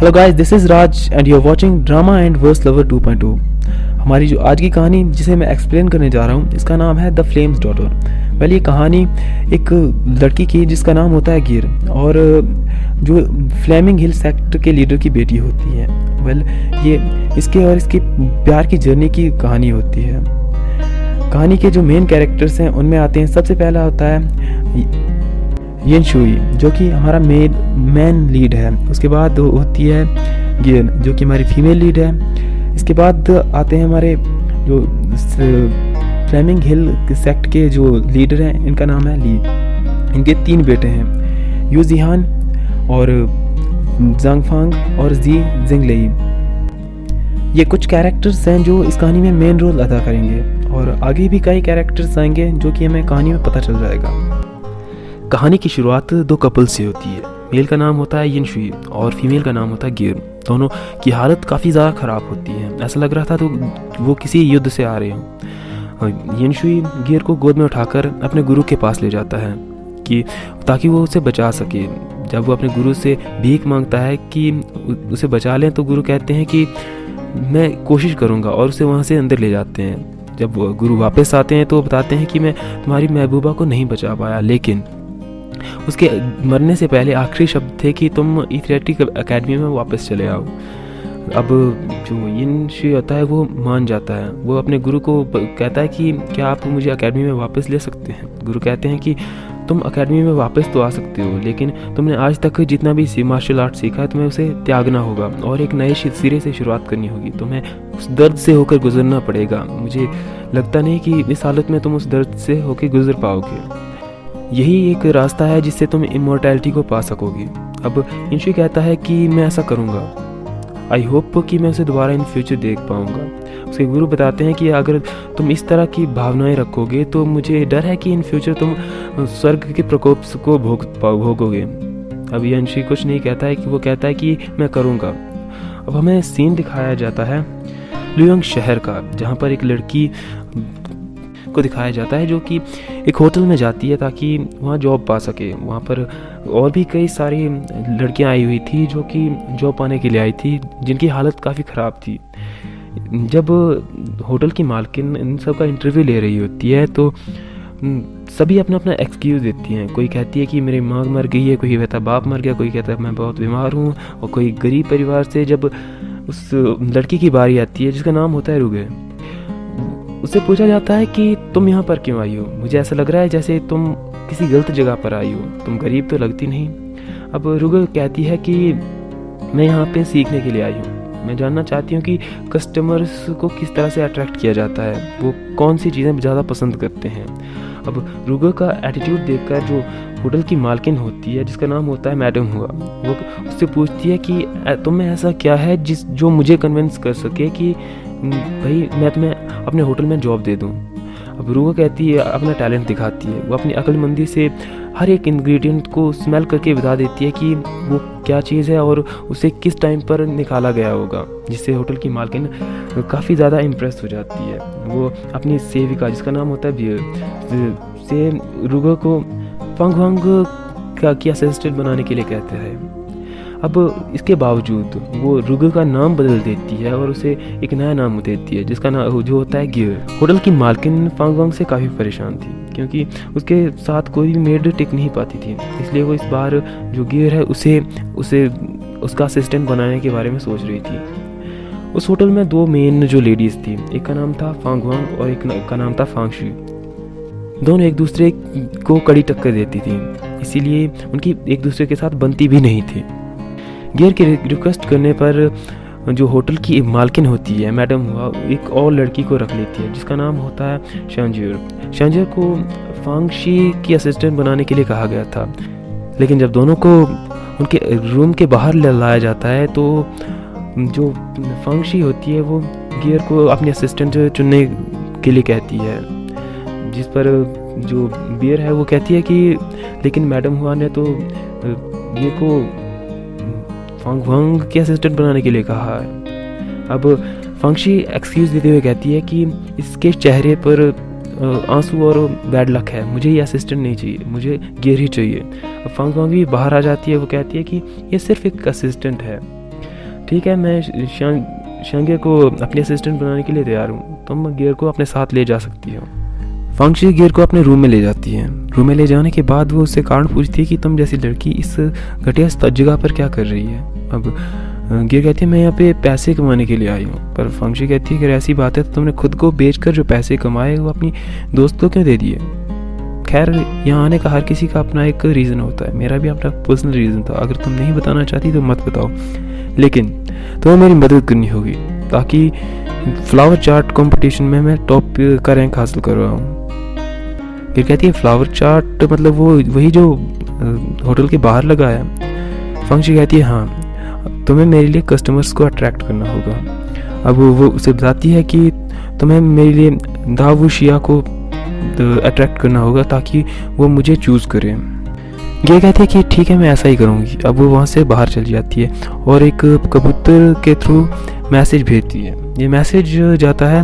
Hello guys, this is Raj and you are watching drama and verse lover 2.2। हमारी जो आज की कहानी जिसे मैं एक्सप्लेन करने जा रहा हूँ, इसका नाम है द फ्लेम्स डॉटर। वेल, ये कहानी एक लड़की की जिसका नाम होता है गिर, और जो फ्लेमिंग हिल सेक्ट के लीडर की बेटी होती है। वेल, ये इसके और इसकी प्यार की जर्नी की कहानी होती है। कहानी के जो मेन कैरेक्टर्स हैं उनमें आते हैं, सबसे पहला होता है येन शुई, जो कि हमारा मेन लीड है। उसके बाद होती है गिन, जो कि हमारी फीमेल लीड है। इसके बाद आते हैं हमारे जो फ्लेमिंग हिल सेक्ट के जो लीडर हैं, इनका नाम है ली। इनके 3 बेटे हैं, यू जिहान और जांगफांग और जी जिंगलेई। ये कुछ कैरेक्टर्स हैं जो इस कहानी में मेन रोल अदा करेंगे, और आगे भी कई कैरेक्टर्स आएंगे जो कि हमें कहानी में पता चल जाएगा। कहानी की शुरुआत 2 कपल से होती है। मेल का नाम होता है यिन शुई और फीमेल का नाम होता है गिर। दोनों की हालत काफ़ी ज़्यादा ख़राब होती है। ऐसा लग रहा था तो वो किसी युद्ध से आ रहे हों। यिन शुई गिर को गोद में उठाकर अपने गुरु के पास ले जाता है कि ताकि वो उसे बचा सके। जब वो अपने गुरु से भीख मांगता है कि उसे बचा लें, तो गुरु कहते हैं कि मैं कोशिश करूँगा, और उसे वहाँ से अंदर ले जाते हैं। जब गुरु वापस आते हैं तो बताते हैं कि मैं तुम्हारी महबूबा को नहीं बचा पाया, लेकिन उसके मरने से पहले आखिरी शब्द थे कि तुम इथेटिक एकेडमी में वापस चले आओ। अब जो यिन शुई होता है वो मान जाता है। वो अपने गुरु को कहता है कि क्या आप मुझे एकेडमी में वापस ले सकते हैं। गुरु कहते हैं कि तुम एकेडमी में वापस तो आ सकते हो, लेकिन तुमने आज तक जितना भी मार्शल आर्ट सीखा है तुम्हें उसे त्यागना होगा और एक नए सिरे से शुरुआत करनी होगी। तुम्हें उस दर्द से होकर गुजरना पड़ेगा। मुझे लगता नहीं कि इस हालत में तुम उस दर्द से होकर गुजर पाओगे। यही एक रास्ता है जिससे तुम इमॉर्टैलिटी को पा सकोगे। अब यिन शुई कहता है कि मैं ऐसा करूँगा। आई होप कि मैं उसे दोबारा इन फ्यूचर देख पाऊँगा। उसके गुरु बताते हैं कि अगर तुम इस तरह की भावनाएं रखोगे तो मुझे डर है कि इन फ्यूचर तुम स्वर्ग के प्रकोप को भोगोगे। अब यिन शुई कुछ नहीं कहता है, कि वो कहता है कि मैं करूँगा। अब हमें सीन दिखाया जाता है लुयोंग शहर का, जहाँ पर एक लड़की को दिखाया जाता है जो कि एक होटल में जाती है ताकि वहाँ जॉब पा सके। वहाँ पर और भी कई सारी लड़कियाँ आई हुई थी जो कि जॉब पाने के लिए आई थी, जिनकी हालत काफ़ी ख़राब थी। जब होटल की मालकिन इन सब का इंटरव्यू ले रही होती है तो सभी अपना अपना एक्सक्यूज़ देती हैं। कोई कहती है कि मेरी माँ मर गई है, कोई कहता है बाप मर गया, कोई कहता है मैं बहुत बीमार हूँ, और कोई गरीब परिवार से। जब उस लड़की की बारी आती है जिसका नाम होता है रुगे, उससे पूछा जाता है कि तुम यहाँ पर क्यों आई हो। मुझे ऐसा लग रहा है जैसे तुम किसी गलत जगह पर आई हो, तुम गरीब तो लगती नहीं। अब रुगे कहती है कि मैं यहाँ पे सीखने के लिए आई हूँ। मैं जानना चाहती हूँ कि कस्टमर्स को किस तरह से अट्रैक्ट किया जाता है, वो कौन सी चीज़ें ज़्यादा पसंद करते हैं। अब रुगे का एटीट्यूड देखकर जो होटल की मालकिन होती है, जिसका नाम होता है मैडम हुआ, वो उससे पूछती है कि तुम में ऐसा क्या है जो मुझे कन्विंस कर सके कि भाई मैं तुम्हें अपने होटल में जॉब दे दूं। अब रुगे कहती है, अपना टैलेंट दिखाती है। वो अपनी अक्लमंदी से हर एक इंग्रेडिएंट को स्मेल करके बता देती है कि वो क्या चीज़ है और उसे किस टाइम पर निकाला गया होगा, जिससे होटल की मालकिन काफ़ी ज़्यादा इम्प्रेस हो जाती है। वो अपनी सेविका, जिसका नाम होता है बियर, से रुगे को फंग की असिस्टेंट बनाने के लिए कहते हैं। अब इसके बावजूद वो रुगे का नाम बदल देती है और उसे एक नया नाम देती है, जिसका नाम जो होता है गिर। होटल की मालकिन फांग से काफ़ी परेशान थी, क्योंकि उसके साथ कोई भी मेड टिक नहीं पाती थी। इसलिए वो इस बार जो गिर है उसे उसका असिस्टेंट बनाने के बारे में सोच रही थी। उस होटल में 2 मेन जो लेडीज़ थी, एक का नाम था फांग और एक का नाम था फांग शुई। दोनों एक दूसरे को कड़ी टक्कर देती थी, इसीलिए उनकी एक दूसरे के साथ बनती भी नहीं थी। गिर के रिक्वेस्ट करने पर जो होटल की मालकिन होती है मैडम हुआ, एक और लड़की को रख लेती है, जिसका नाम होता है शांजियर को फांगशी की असिस्टेंट बनाने के लिए कहा गया था। लेकिन जब दोनों को उनके रूम के बाहर लाया जाता है तो जो फांगशी होती है वो गिर को अपनी असिस्टेंट चुनने के लिए कहती है, जिस पर जो बियर है वो कहती है कि लेकिन मैडम हुआ ने तो गिर को फांग के असिस्टेंट बनाने के लिए कहा है। अब फांगशी एक्सक्यूज़ देते हुए कहती है कि इसके चेहरे पर आंसू और बैड लक है, मुझे ये असिस्टेंट नहीं चाहिए, मुझे गिर ही चाहिए। अब फांग भी बाहर आ जाती है। वो कहती है कि ये सिर्फ एक असिस्टेंट है। ठीक है, मैं शांगिर को अपने असिस्टेंट बनाने के लिए तैयार हूँ, तुम गियर को अपने साथ ले जा सकती हो। फांगशी गियर को अपने रूम में ले जाती है। रूम में ले जाने के बाद वो उससे कारण पूछती है कि तुम जैसी लड़की इस घटिया जगह पर क्या कर रही है। अब गियर कहती है मैं यहाँ पे पैसे कमाने के लिए आई हूँ। पर फांगशी कहती है कि ऐसी बात है तो तुमने खुद को बेचकर जो पैसे कमाए वो अपनी दोस्त को क्यों दे दिए। खैर, यहाँ आने का हर किसी का अपना एक रीज़न होता है, मेरा भी अपना पर्सनल रीज़न था। अगर तुम नहीं बताना चाहती तो मत बताओ, लेकिन तुम्हें मेरी मदद करनी होगी ताकि फ्लावर चार्ट कंपटीशन में मैं टॉप का रैंक हासिल कर रहा हूँ। फिर कहती है फ्लावर चार्ट मतलब वो वही जो होटल के बाहर लगा है। फांगशी कहती है हाँ, तुम्हें मेरे लिए कस्टमर्स को अट्रैक्ट करना होगा। अब वो उसे बताती है कि तुम्हें मेरे लिए दावूशिया को अट्रैक्ट करना होगा ताकि वो मुझे चूज़ करें। ये कहती है कि ठीक है, मैं ऐसा ही करूँगी। अब वो वहाँ से बाहर चली जाती है और एक कबूतर के थ्रू मैसेज भेजती है। ये मैसेज जाता है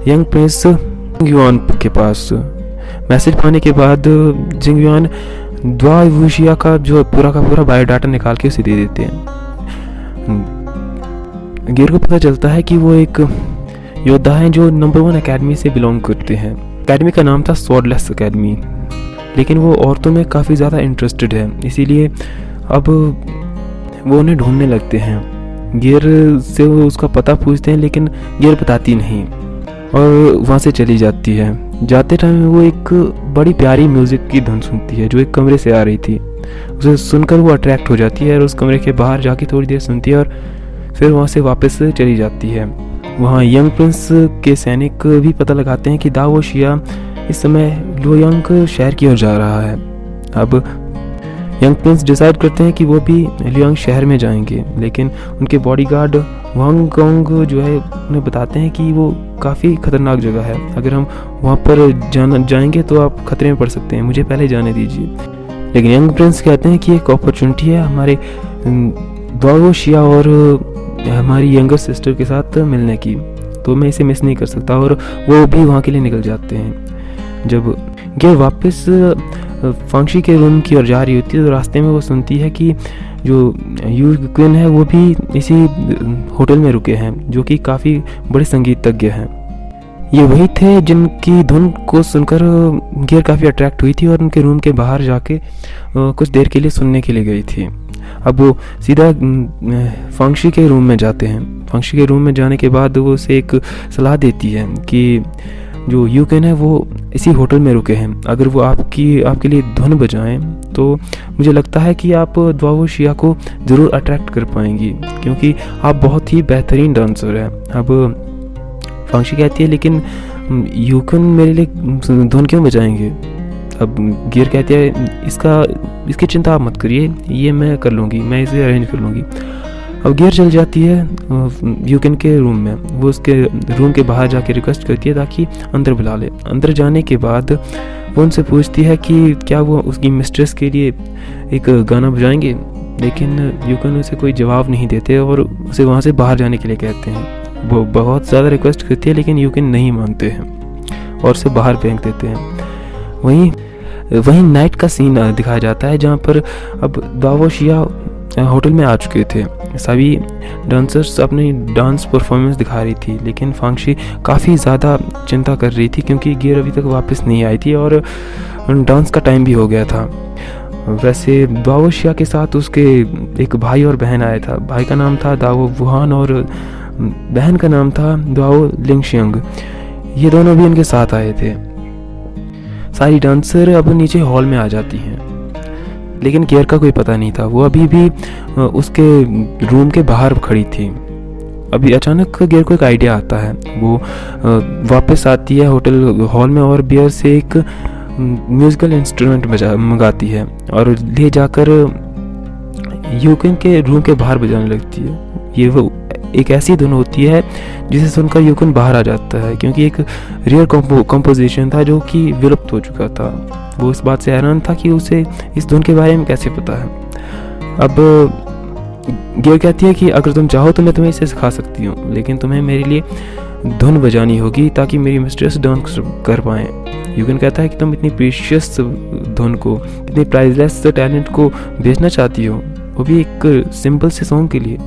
यंग प्रिंस जिंगयुआन के पास। मैसेज पाने के बाद जिंगयुआन दावूशिया का जो पूरा का पूरा बायोडाटा निकाल के उसे दे देते हैं। गियर को पता चलता है कि वो एक योद्धा हैं जो नंबर 1 एकेडमी से बिलोंग करते हैं। एकेडमी का नाम था स्वॉर्डलेस एकेडमी, लेकिन वो औरतों में काफ़ी ज़्यादा इंटरेस्टेड है, इसीलिए अब वो उन्हें ढूंढने लगते हैं। गियर से वो उसका पता पूछते हैं, लेकिन गियर बताती नहीं और वहाँ से चली जाती है। जाते टाइम वो एक बड़ी प्यारी म्यूज़िक की धुन सुनती है जो एक कमरे से आ रही थी। उसे सुनकर वो अट्रैक्ट हो जाती है और उस कमरे के बाहर जाके थोड़ी देर सुनती है और फिर वहाँ से वापस चली जाती है। वहाँ यंग प्रिंस के सैनिक भी पता लगाते हैं कि दावूशिया इस समय लुयांग शहर की ओर जा रहा है। अब यंग प्रिंस डिसाइड करते हैं कि वो भी लुयांग शहर में जाएंगे, लेकिन उनके बॉडीगार्ड वांग गोंग जो है उन्हें बताते हैं कि वो काफ़ी खतरनाक जगह है, अगर हम वहाँ पर जाएंगे तो आप खतरे में पड़ सकते हैं, मुझे पहले जाने दीजिए। लेकिन यंग प्रिंस कहते हैं कि एक अपॉर्चुनिटी है हमारे दावूशिया और हमारी यंगर सिस्टर के साथ मिलने की, तो मैं इसे मिस नहीं कर सकता, और वो भी वहाँ के लिए निकल जाते हैं। जब गियर वापस फांगशी के रूम की ओर जा रही होती है तो रास्ते में वो सुनती है कि जो यू क्विन है वो भी इसी होटल में रुके हैं, जो कि काफ़ी बड़े संगीतज्ञ हैं। ये वही थे जिनकी धुन को सुनकर गियर काफ़ी अट्रैक्ट हुई थी और उनके रूम के बाहर जाके कुछ देर के लिए सुनने के लिए गई थी। अब वो सीधा फांगशी के रूम में जाते हैं। फांगशी के रूम में जाने के बाद वो उसे एक सलाह देती है कि जो यूकेन है वो इसी होटल में रुके हैं, अगर वो आपके लिए धुन बजाएं तो मुझे लगता है कि आप दावूशिया को ज़रूर अट्रैक्ट कर पाएंगी, क्योंकि आप बहुत ही बेहतरीन डांसर हैं। अब फांगशी कहती है लेकिन यूकेन मेरे लिए धुन क्यों बजाएंगे। अब गियर कहती है इसकी चिंता आप मत करिए, ये मैं कर लूँगी, मैं इसे अरेंज कर लूँगी। अब गियर चल जाती है यूकेन के रूम में। वो उसके रूम के बाहर जाके रिक्वेस्ट करती है ताकि अंदर बुला ले। अंदर जाने के बाद वो उनसे पूछती है कि क्या वो उसकी मिस्ट्रेस के लिए एक गाना बजाएंगे, लेकिन यूकेन उसे कोई जवाब नहीं देते और उसे वहाँ से बाहर जाने के लिए कहते हैं। वो बहुत ज़्यादा रिक्वेस्ट करती है लेकिन यूकेन नहीं मानते हैं और उसे बाहर फेंक देते हैं। वहीं नाइट का सीन दिखाया जाता है जहाँ पर अब दावूशिया होटल में आ चुके थे। सभी डांसर्स अपनी डांस परफॉर्मेंस दिखा रही थी, लेकिन फांगशी काफ़ी ज़्यादा चिंता कर रही थी क्योंकि गियर अभी तक वापस नहीं आई थी और डांस का टाइम भी हो गया था। वैसे दावूशिया के साथ उसके एक भाई और बहन आया था। भाई का नाम था दावो वुहान और बहन का नाम था दावो लिंगशियांग। ये दोनों भी उनके साथ आए थे। सारी डांसर अब नीचे हॉल में आ जाती हैं, लेकिन गियर का कोई पता नहीं था। वो अभी भी उसके रूम के बाहर खड़ी थी। अभी अचानक गियर को एक आइडिया आता है। वो वापस आती है होटल हॉल में और बियर से एक म्यूजिकल इंस्ट्रूमेंट मंगाती है और ले जाकर यूकेन के रूम के बाहर बजाने लगती है। ये वो एक ऐसी धुन होती है जिसे सुनकर यूकेन बाहर आ जाता है, क्योंकि एक रेयर कंपोजिशन था जो कि विलुप्त हो चुका था। वो इस बात से हैरान था कि उसे इस धुन के बारे में कैसे पता है। अब गियर कहती है कि अगर तुम चाहो तो मैं तुम्हें इसे सिखा सकती हूँ, लेकिन तुम्हें मेरे लिए धुन बजानी होगी ताकि मेरी मिस्ट्रेस डांस कर पाएँ। यूकेन कहता है कि तुम इतनी प्रीशियस धुन को, इतनी प्राइसलेस टैलेंट को बेचना चाहती हो, वो भी एक सिंपल से सॉन्ग के लिए।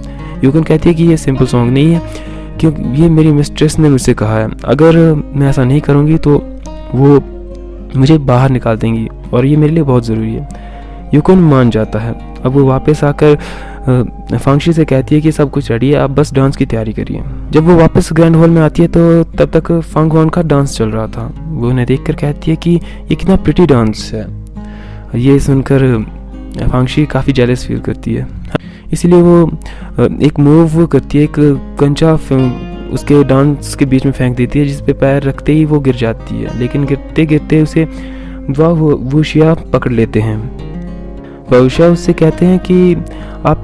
यूकन कहती है कि ये सिंपल सॉन्ग नहीं है, क्योंकि ये मेरी मिस्ट्रेस ने मुझसे कहा है, अगर मैं ऐसा नहीं करूँगी तो वो मुझे बाहर निकाल देंगी और ये मेरे लिए बहुत ज़रूरी है। यूकन मान जाता है। अब वो वापस आकर फांगशी से कहती है कि सब कुछ रेडी है, आप बस डांस की तैयारी करिए। जब वो वापस ग्रैंड हॉल में आती है तो तब तक फांग वांग का डांस चल रहा था। वो उन्हें देखकर कहती है कि ये कितना प्रिटी डांस है। ये सुनकर फांगशी काफ़ी जेलस फील करती है, इसलिए वो एक मूव करती है, एक कंचा उसके डांस के बीच में फेंक देती है, जिस पे पैर रखते ही वो गिर जाती है। लेकिन गिरते गिरते उसे वुशिया पकड़ लेते हैं। वुशिया उससे कहते हैं कि आप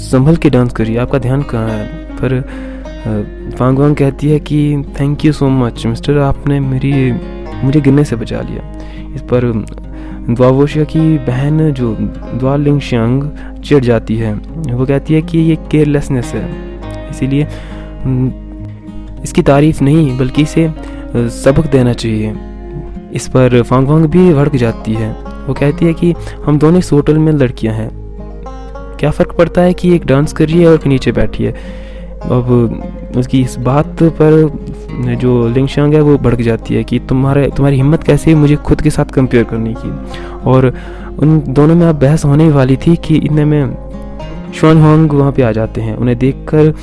संभल के डांस करिए, आपका ध्यान कहाँ है। पर फांग वांग कहती है कि thank you so much mister, आपने मुझे गिरने से बचा लिया। इस पर वुशिया की बहन जो द्वा लिंगशियांग चिढ़ जाती है। वो कहती है कि ये केयरलेसनेस है, इसीलिए इसकी तारीफ नहीं बल्कि इसे सबक देना चाहिए। इस पर फांग वांग भी भड़क जाती है। वो कहती है कि हम दोनों इस होटल में लड़कियां हैं, क्या फ़र्क पड़ता है कि एक डांस कर रही है और एक नीचे बैठी है। अब उसकी इस बात पर जो लिंगशियांग है वो भड़क जाती है कि तुम्हारी हिम्मत कैसे है मुझे खुद के साथ कंपेयर करने की। और उन दोनों में अब बहस होने वाली थी कि इतने में शुआन हुआंग वहाँ पे आ जाते हैं। उन्हें देखकर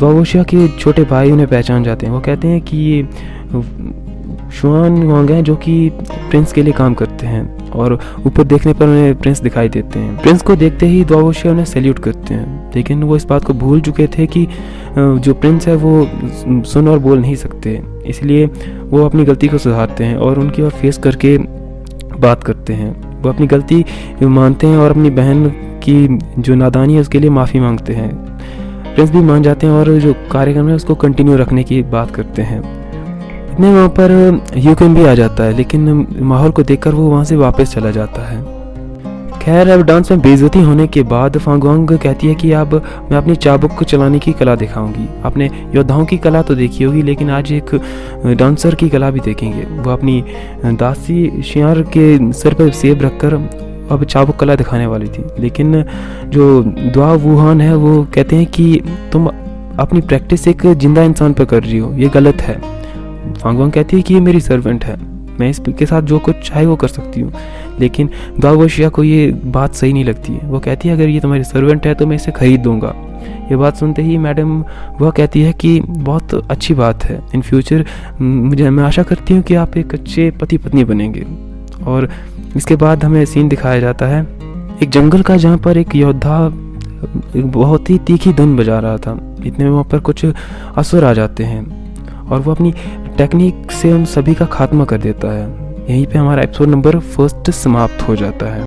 वुशिया के छोटे भाई उन्हें पहचान जाते हैं। वो कहते हैं कि ये शुआन हुआंग हैं जो कि प्रिंस के लिए काम करते हैं, और ऊपर देखने पर उन्हें प्रिंस दिखाई देते हैं। प्रिंस को देखते ही वुशिया उन्हें सैल्यूट करते हैं, लेकिन वो इस बात को भूल चुके थे कि जो प्रिंस है वो सुन और बोल नहीं सकते, इसलिए वो अपनी गलती को सुधारते हैं और उनकी ओर फेस करके बात करते हैं। वो अपनी गलती मानते हैं और अपनी बहन की जो नादानी है उसके लिए माफ़ी मांगते हैं। प्रिंस भी मान जाते हैं और जो कार्यक्रम है उसको कंटिन्यू रखने की बात करते हैं। इतने वहाँ पर यूकन भी आ जाता है, लेकिन माहौल को देखकर वो वहाँ से वापस चला जाता है। खैर, अब डांस में बेइज्जती होने के बाद फांग वांग कहती है कि अब मैं अपनी चाबुक को चलाने की कला दिखाऊंगी। आपने योद्धाओं की कला तो देखी होगी, लेकिन आज एक डांसर की कला भी देखेंगे। वो अपनी दासी शियार के सर पर सेब रखकर अब चाबुक कला दिखाने वाली थी, लेकिन जो द्वा वुहान है वो कहते हैं कि तुम अपनी प्रैक्टिस एक जिंदा इंसान पर कर रही हो, ये गलत है। फांग वांग कहती है कि ये मेरी सर्वेंट है, मैं इसके साथ जो कुछ चाहे वो कर सकती हूँ, लेकिन द्वा वुशिया को ये बात सही नहीं लगती है। वो कहती है अगर ये तुम्हारी सर्वेंट है तो मैं इसे खरीद दूंगा। ये बात सुनते ही मैडम वह कहती है कि बहुत अच्छी बात है, इन फ्यूचर मैं आशा करती हूँ कि आप एक अच्छे पति पत्नी बनेंगे। और इसके बाद हमें सीन दिखाया जाता है एक जंगल का, जहाँ पर एक योद्धा बहुत ही तीखी धुन बजा रहा था। इतने में वहाँ पर कुछ असुर आ जाते हैं और वो अपनी टेक्निक से उन सभी का खात्मा कर देता है। यहीं पे हमारा एपिसोड नंबर 1 समाप्त हो जाता है।